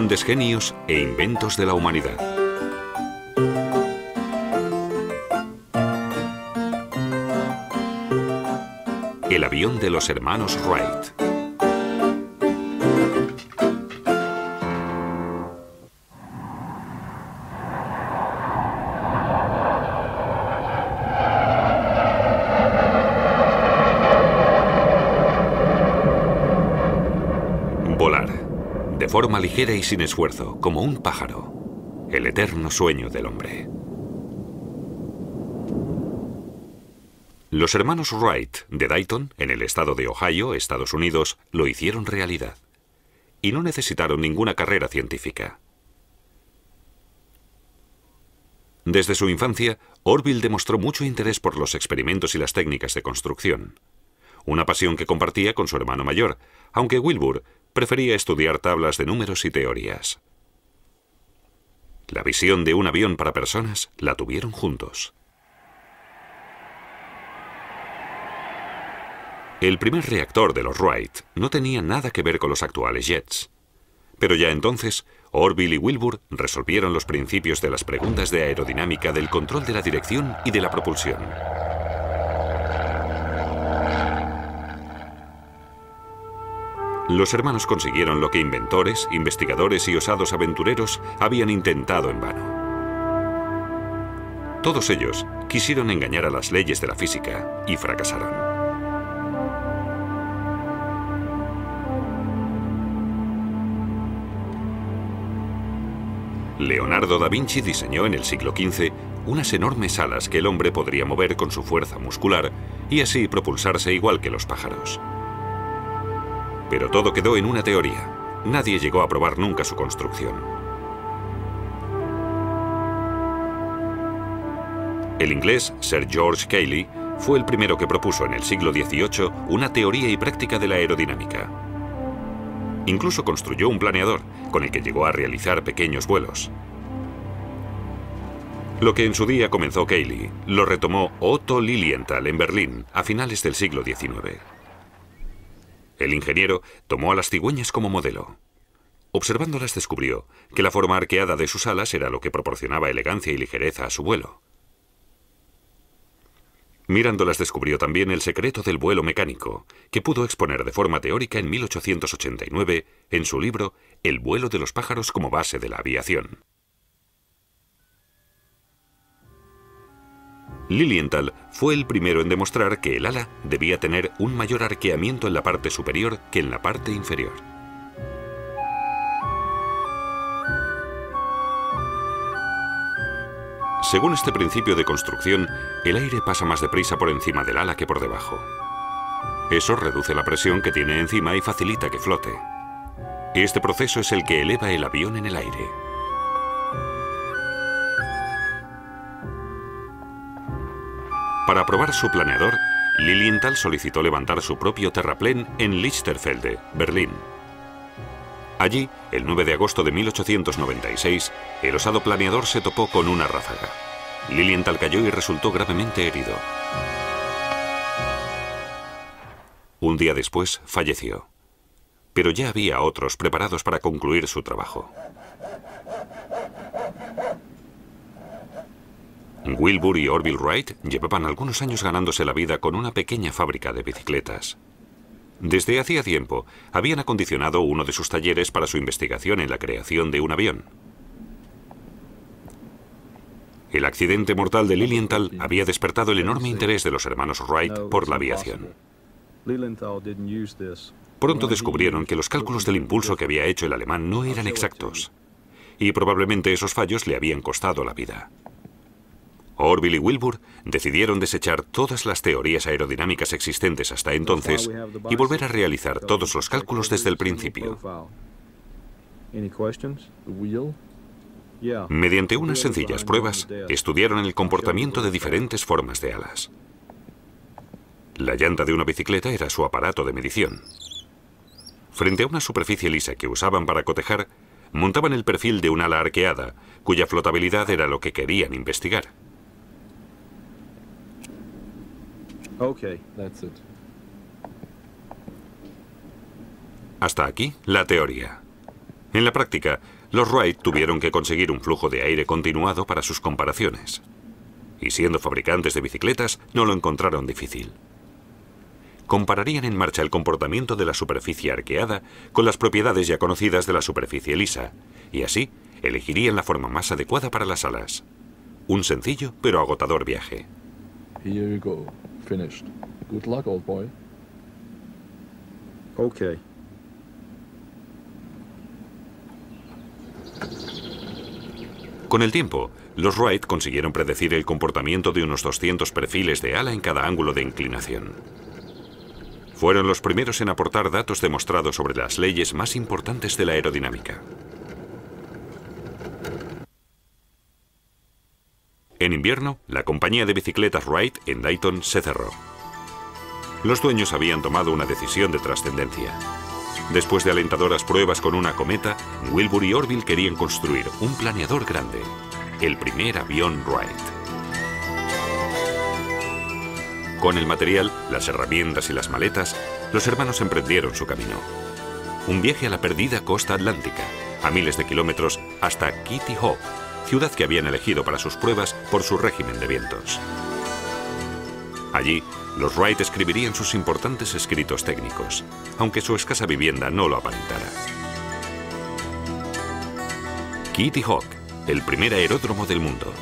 Grandes genios e inventos de la humanidad. El avión de los hermanos Wright. De forma ligera y sin esfuerzo, como un pájaro, el eterno sueño del hombre. Los hermanos Wright de Dayton, en el estado de Ohio, Estados Unidos, lo hicieron realidad. Y no necesitaron ninguna carrera científica. Desde su infancia, Orville demostró mucho interés por los experimentos y las técnicas de construcción. Una pasión que compartía con su hermano mayor, aunque Wilbur prefería estudiar tablas de números y teorías. La visión de un avión para personas la tuvieron juntos. El primer reactor de los Wright no tenía nada que ver con los actuales jets. Pero ya entonces, Orville y Wilbur resolvieron los principios de las preguntas de aerodinámica del control de la dirección y de la propulsión. Los hermanos consiguieron lo que inventores, investigadores y osados aventureros habían intentado en vano. Todos ellos quisieron engañar a las leyes de la física y fracasaron. Leonardo da Vinci diseñó en el siglo XV unas enormes alas que el hombre podría mover con su fuerza muscular y así propulsarse igual que los pájaros. Pero todo quedó en una teoría. Nadie llegó a probar nunca su construcción. El inglés Sir George Cayley fue el primero que propuso en el siglo XVIII una teoría y práctica de la aerodinámica. Incluso construyó un planeador, con el que llegó a realizar pequeños vuelos. Lo que en su día comenzó Cayley, lo retomó Otto Lilienthal en Berlín a finales del siglo XIX. El ingeniero tomó a las cigüeñas como modelo. Observándolas descubrió que la forma arqueada de sus alas era lo que proporcionaba elegancia y ligereza a su vuelo. Mirándolas descubrió también el secreto del vuelo mecánico, que pudo exponer de forma teórica en 1889 en su libro El vuelo de los pájaros como base de la aviación. Lilienthal fue el primero en demostrar que el ala debía tener un mayor arqueamiento en la parte superior que en la parte inferior. Según este principio de construcción, el aire pasa más deprisa por encima del ala que por debajo. Eso reduce la presión que tiene encima y facilita que flote. Este proceso es el que eleva el avión en el aire. Para probar su planeador, Lilienthal solicitó levantar su propio terraplén en Lichterfelde, Berlín. Allí, el 9 de agosto de 1896, el osado planeador se topó con una ráfaga. Lilienthal cayó y resultó gravemente herido. Un día después, falleció. Pero ya había otros preparados para concluir su trabajo. Wilbur y Orville Wright llevaban algunos años ganándose la vida con una pequeña fábrica de bicicletas. Desde hacía tiempo, habían acondicionado uno de sus talleres para su investigación en la creación de un avión. El accidente mortal de Lilienthal había despertado el enorme interés de los hermanos Wright por la aviación. Pronto descubrieron que los cálculos del impulso que había hecho el alemán no eran exactos, y probablemente esos fallos le habían costado la vida. Orville y Wilbur decidieron desechar todas las teorías aerodinámicas existentes hasta entonces y volver a realizar todos los cálculos desde el principio. Mediante unas sencillas pruebas, estudiaron el comportamiento de diferentes formas de alas. La llanta de una bicicleta era su aparato de medición. Frente a una superficie lisa que usaban para cotejar, montaban el perfil de un ala arqueada, cuya flotabilidad era lo que querían investigar. Hasta aquí la teoría. En la práctica, los Wright tuvieron que conseguir un flujo de aire continuado para sus comparaciones. Y siendo fabricantes de bicicletas, no lo encontraron difícil. Compararían en marcha el comportamiento de la superficie arqueada con las propiedades ya conocidas de la superficie lisa, y así elegirían la forma más adecuada para las alas. Un sencillo pero agotador viaje. Here you go. Finished. Good luck, old boy. Okay. Con el tiempo, los Wright consiguieron predecir el comportamiento de unos 200 perfiles de ala en cada ángulo de inclinación. Fueron los primeros en aportar datos demostrados sobre las leyes más importantes de la aerodinámica. En invierno, la compañía de bicicletas Wright en Dayton se cerró. Los dueños habían tomado una decisión de trascendencia. Después de alentadoras pruebas con una cometa, Wilbur y Orville querían construir un planeador grande, el primer avión Wright. Con el material, las herramientas y las maletas, los hermanos emprendieron su camino. Un viaje a la perdida costa atlántica, a miles de kilómetros hasta Kitty Hawk, ciudad que habían elegido para sus pruebas por su régimen de vientos. Allí, los Wright escribirían sus importantes escritos técnicos, aunque su escasa vivienda no lo aparentara. Kitty Hawk, el primer aeródromo del mundo.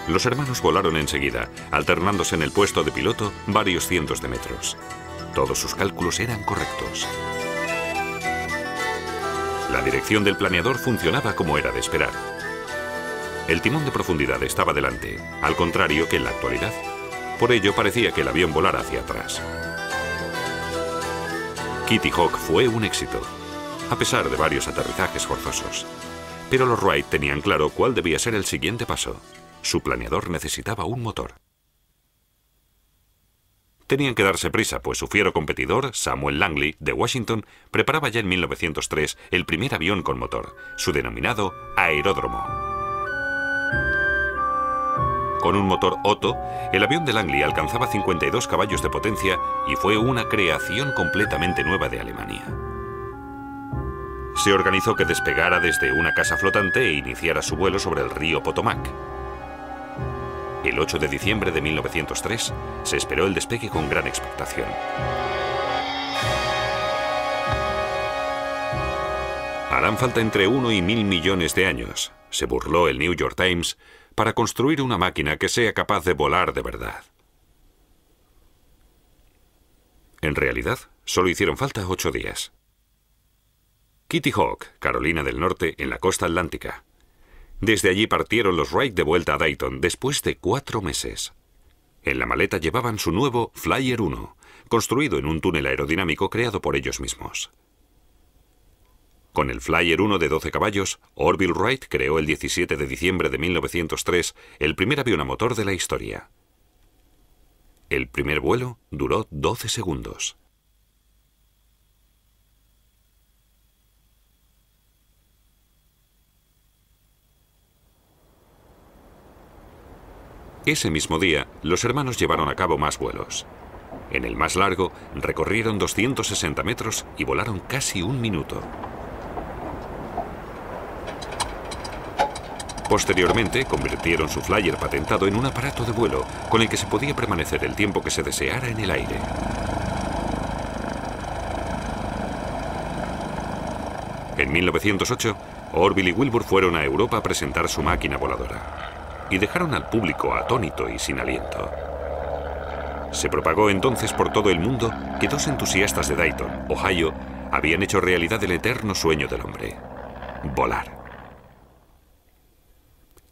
Los hermanos volaron enseguida, alternándose en el puesto de piloto varios cientos de metros. Todos sus cálculos eran correctos. La dirección del planeador funcionaba como era de esperar. El timón de profundidad estaba delante, al contrario que en la actualidad. Por ello parecía que el avión volara hacia atrás. Kitty Hawk fue un éxito, a pesar de varios aterrizajes forzosos. Pero los Wright tenían claro cuál debía ser el siguiente paso. Su planeador necesitaba un motor. Tenían que darse prisa, pues su fiero competidor, Samuel Langley, de Washington, preparaba ya en 1903 el primer avión con motor, su denominado aeródromo. Con un motor Otto, el avión de Langley alcanzaba 52 caballos de potencia y fue una creación completamente nueva de Alemania. Se organizó que despegara desde una casa flotante e iniciara su vuelo sobre el río Potomac. El 8 de diciembre de 1903 se esperó el despegue con gran expectación. Harán falta entre 1 y 1000 millones de años, se burló el New York Times, para construir una máquina que sea capaz de volar de verdad. En realidad, solo hicieron falta 8 días. Kitty Hawk, Carolina del Norte, en la costa atlántica. Desde allí partieron los Wright de vuelta a Dayton después de 4 meses. En la maleta llevaban su nuevo Flyer 1, construido en un túnel aerodinámico creado por ellos mismos. Con el Flyer 1 de 12 caballos, Orville Wright creó el 17 de diciembre de 1903 el primer avión a motor de la historia. El primer vuelo duró 12 segundos. Ese mismo día, los hermanos llevaron a cabo más vuelos. En el más largo, recorrieron 260 metros y volaron casi 1 minuto. Posteriormente, convirtieron su Flyer patentado en un aparato de vuelo con el que se podía permanecer el tiempo que se deseara en el aire. En 1908, Orville y Wilbur fueron a Europa a presentar su máquina voladora y dejaron al público atónito y sin aliento. Se propagó entonces por todo el mundo que 2 entusiastas de Dayton, Ohio, habían hecho realidad el eterno sueño del hombre: volar.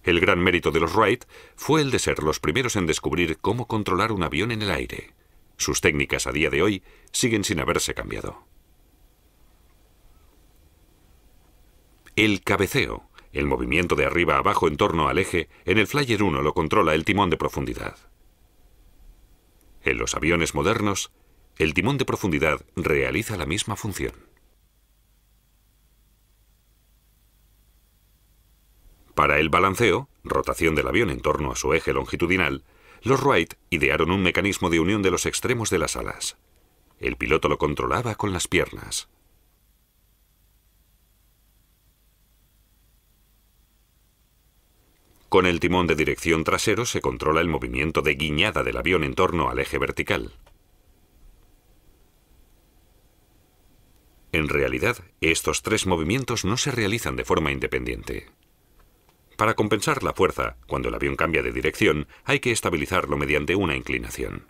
El gran mérito de los Wright fue el de ser los primeros en descubrir cómo controlar un avión en el aire. Sus técnicas a día de hoy siguen sin haberse cambiado. El cabeceo, el movimiento de arriba a abajo en torno al eje, en el Flyer 1 lo controla el timón de profundidad. En los aviones modernos, el timón de profundidad realiza la misma función. Para el balanceo, rotación del avión en torno a su eje longitudinal, los Wright idearon un mecanismo de unión de los extremos de las alas. El piloto lo controlaba con las piernas. Con el timón de dirección trasero se controla el movimiento de guiñada del avión en torno al eje vertical. En realidad, estos tres movimientos no se realizan de forma independiente. Para compensar la fuerza, cuando el avión cambia de dirección, hay que estabilizarlo mediante una inclinación.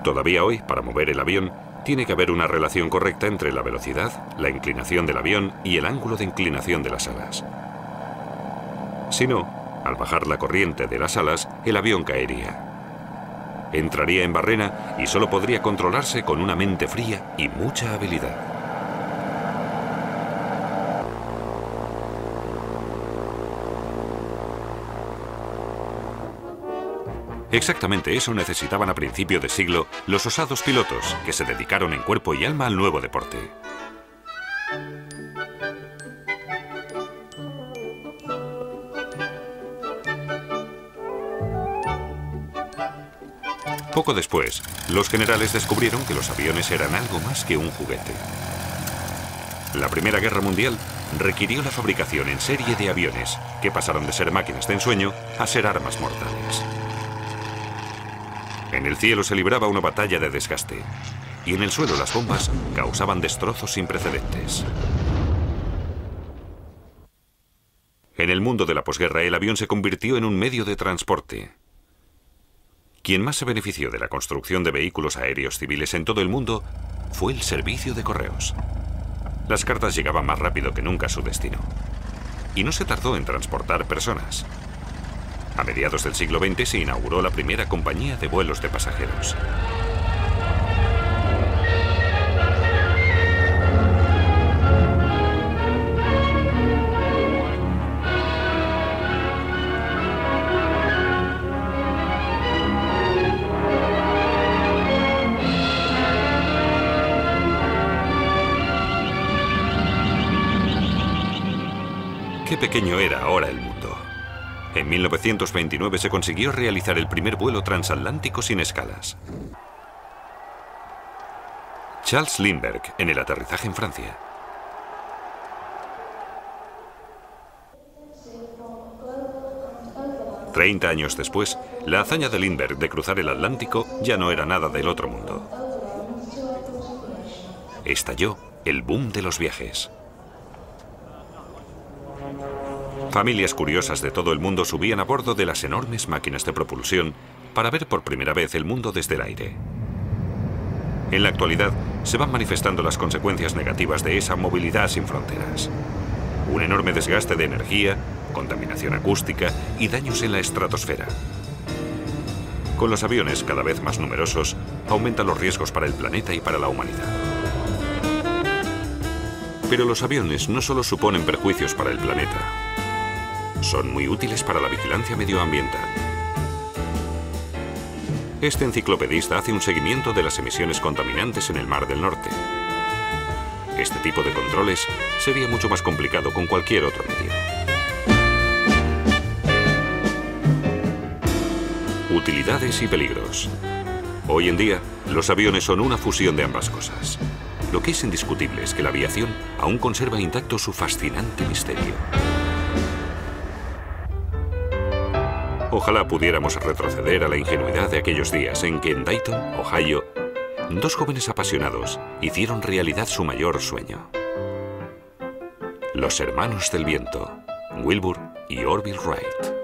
Todavía hoy, para mover el avión, tiene que haber una relación correcta entre la velocidad, la inclinación del avión y el ángulo de inclinación de las alas. Si no, al bajar la corriente de las alas, el avión caería. Entraría en barrena y solo podría controlarse con una mente fría y mucha habilidad. Exactamente eso necesitaban a principio de siglo los osados pilotos que se dedicaron en cuerpo y alma al nuevo deporte. Poco después, los generales descubrieron que los aviones eran algo más que un juguete. La Primera Guerra Mundial requirió la fabricación en serie de aviones que pasaron de ser máquinas de ensueño a ser armas mortales. En el cielo se libraba una batalla de desgaste y en el suelo las bombas causaban destrozos sin precedentes. En el mundo de la posguerra, el avión se convirtió en un medio de transporte. Quien más se benefició de la construcción de vehículos aéreos civiles en todo el mundo fue el servicio de correos. Las cartas llegaban más rápido que nunca a su destino. Y no se tardó en transportar personas. A mediados del siglo XX se inauguró la primera compañía de vuelos de pasajeros. Qué pequeño era ahora el mundo. En 1929 se consiguió realizar el primer vuelo transatlántico sin escalas. Charles Lindbergh en el aterrizaje en Francia. Treinta años después, la hazaña de Lindbergh de cruzar el Atlántico ya no era nada del otro mundo. Estalló el boom de los viajes. Familias curiosas de todo el mundo subían a bordo de las enormes máquinas de propulsión para ver por primera vez el mundo desde el aire. En la actualidad, se van manifestando las consecuencias negativas de esa movilidad sin fronteras. Un enorme desgaste de energía, contaminación acústica y daños en la estratosfera. Con los aviones cada vez más numerosos, aumentan los riesgos para el planeta y para la humanidad. Pero los aviones no solo suponen perjuicios para el planeta. Son muy útiles para la vigilancia medioambiental. Este enciclopedista hace un seguimiento de las emisiones contaminantes en el Mar del Norte. Este tipo de controles sería mucho más complicado con cualquier otro medio. Utilidades y peligros. Hoy en día, los aviones son una fusión de ambas cosas. Lo que es indiscutible es que la aviación aún conserva intacto su fascinante misterio. Ojalá pudiéramos retroceder a la ingenuidad de aquellos días en que en Dayton, Ohio, dos jóvenes apasionados hicieron realidad su mayor sueño. Los hermanos del viento, Wilbur y Orville Wright.